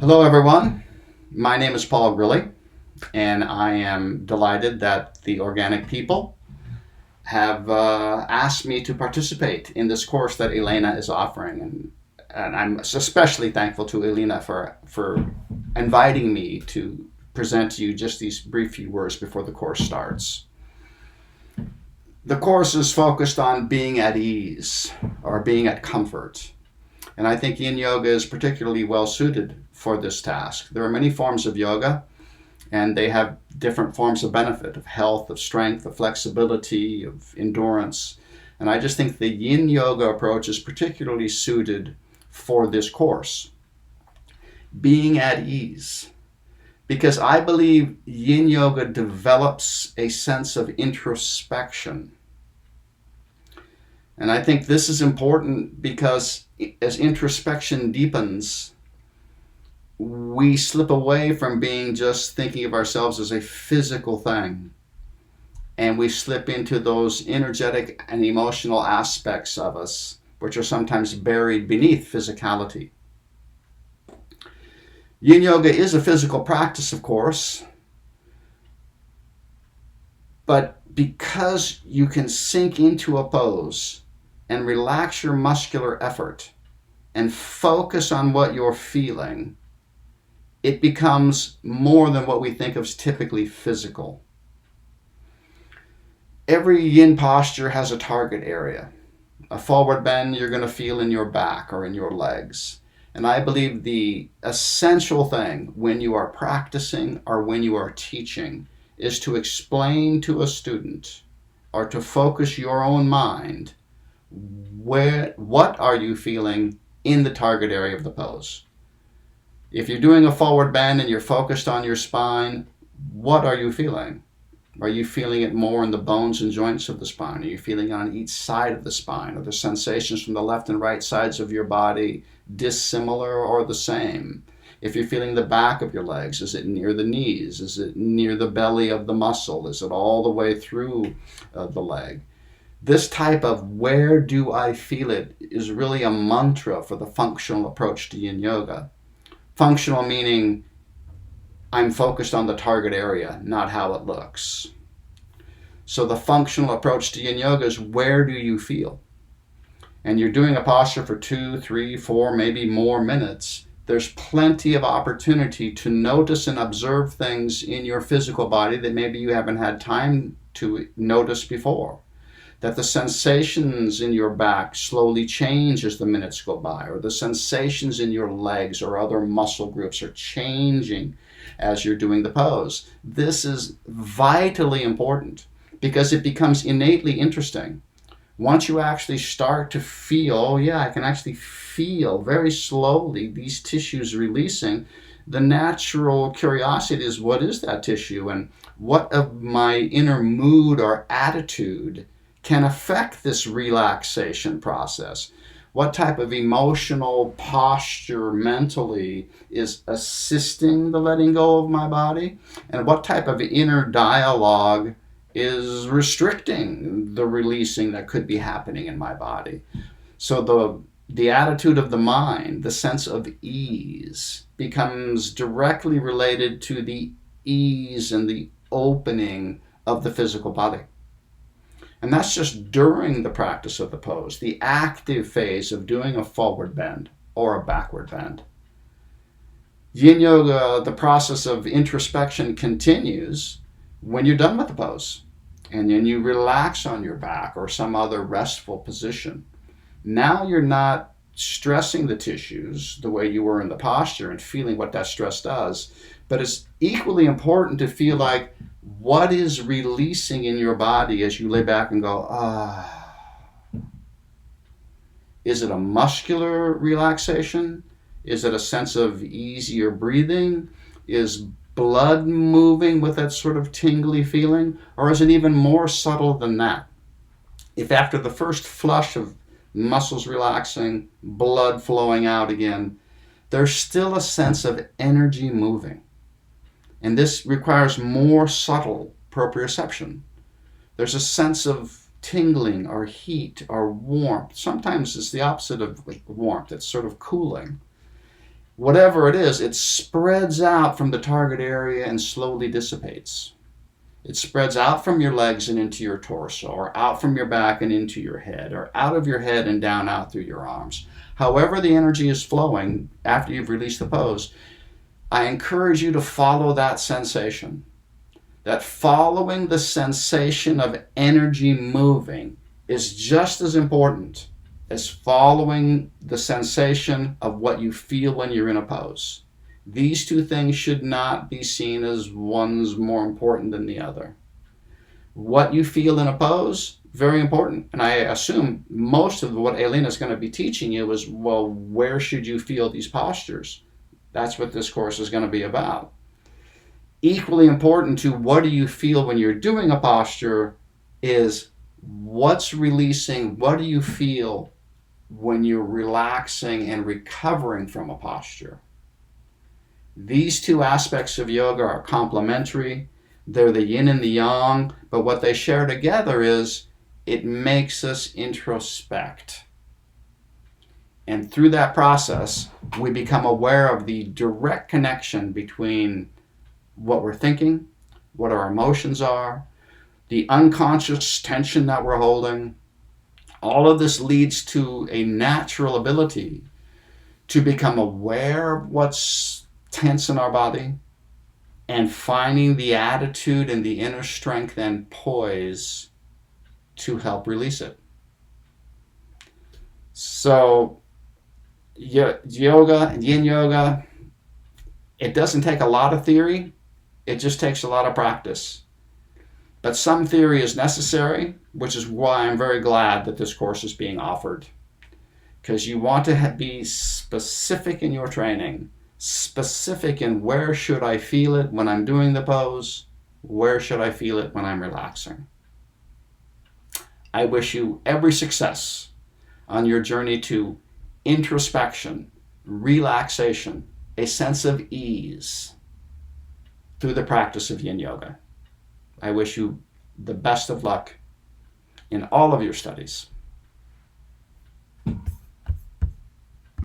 Hello, everyone. My name is Paul Grilli, and I am delighted that the organic people have asked me to participate in this course that Elena is offering. And I'm especially thankful to Elena for inviting me to present to you just these brief few words before the course starts. The course is focused on being at ease or being at comfort. And I think Yin Yoga is particularly well suited for this task. There are many forms of yoga, and they have different forms of benefit, of health, of strength, of flexibility, of endurance. And I just think the Yin Yoga approach is particularly suited for this course. Being at ease. Because I believe Yin Yoga develops a sense of introspection. And I think this is important because as introspection deepens, we slip away from being just thinking of ourselves as a physical thing. And we slip into those energetic and emotional aspects of us, which are sometimes buried beneath physicality. Yin Yoga is a physical practice, of course, but because you can sink into a pose and relax your muscular effort and focus on what you're feeling, it becomes more than what we think of as typically physical. Every yin posture has a target area. A forward bend you're going to feel in your back or in your legs. And I believe the essential thing when you are practicing or when you are teaching is to explain to a student or to focus your own mind what are you feeling in the target area of the pose. If you're doing a forward bend and you're focused on your spine, what are you feeling? Are you feeling it more in the bones and joints of the spine? Are you feeling it on each side of the spine? Are the sensations from the left and right sides of your body dissimilar or the same? If you're feeling the back of your legs, is it near the knees? Is it near the belly of the muscle? Is it all the way through the leg? This type of where do I feel it is really a mantra for the functional approach to Yin Yoga. Functional meaning I'm focused on the target area, not how it looks. So the functional approach to Yin Yoga is where do you feel? And you're doing a posture for 2, 3, 4, maybe more minutes. There's plenty of opportunity to notice and observe things in your physical body that maybe you haven't had time to notice before. That the sensations in your back slowly change as the minutes go by, or the sensations in your legs or other muscle groups are changing as you're doing the pose. This is vitally important because it becomes innately interesting. Once you actually start to feel, oh yeah, I can actually feel very slowly these tissues releasing, the natural curiosity is what is that tissue and what of my inner mood or attitude can affect this relaxation process. What type of emotional posture mentally is assisting the letting go of my body? And what type of inner dialogue is restricting the releasing that could be happening in my body? So the attitude of the mind, the sense of ease, becomes directly related to the ease and the opening of the physical body. And that's just during the practice of the pose, the active phase of doing a forward bend or a backward bend. Yin Yoga, the process of introspection continues when you're done with the pose. And then you relax on your back or some other restful position. Now you're not stressing the tissues the way you were in the posture and feeling what that stress does. But it's equally important to feel like what is releasing in your body as you lay back and go, ah. Is it a muscular relaxation? Is it a sense of easier breathing? Is blood moving with that sort of tingly feeling? Or is it even more subtle than that? If after the first flush of muscles relaxing, blood flowing out again, there's still a sense of energy moving. And this requires more subtle proprioception. There's a sense of tingling or heat or warmth. Sometimes it's the opposite of warmth. It's sort of cooling. whatever it is, it spreads out from the target area and slowly dissipates. It spreads out from your legs and into your torso, or out from your back and into your head, or out of your head and down out through your arms. However the energy is flowing after you've released the pose, I encourage you to follow that sensation. That following the sensation of energy moving is just as important as following the sensation of what you feel when you're in a pose. These two things should not be seen as one's more important than the other. What you feel in a pose, very important. And I assume most of what Elena is going to be teaching you is, well, where should you feel these postures? That's what this course is going to be about. Equally important to what do you feel when you're doing a posture is what's releasing, what do you feel when you're relaxing and recovering from a posture. These two aspects of yoga are complementary. They're the yin and the yang, but what they share together is it makes us introspect. And through that process, we become aware of the direct connection between what we're thinking, what our emotions are, the unconscious tension that we're holding. All of this leads to a natural ability to become aware of what's tense in our body and finding the attitude and the inner strength and poise to help release it. So yoga, yin yoga, it doesn't take a lot of theory, it just takes a lot of practice. But some theory is necessary, which is why I'm very glad that this course is being offered. Because you want to be specific in your training, specific in where should I feel it when I'm doing the pose, where should I feel it when I'm relaxing. I wish you every success on your journey to introspection, relaxation, a sense of ease through the practice of Yin Yoga. I wish you the best of luck in all of your studies.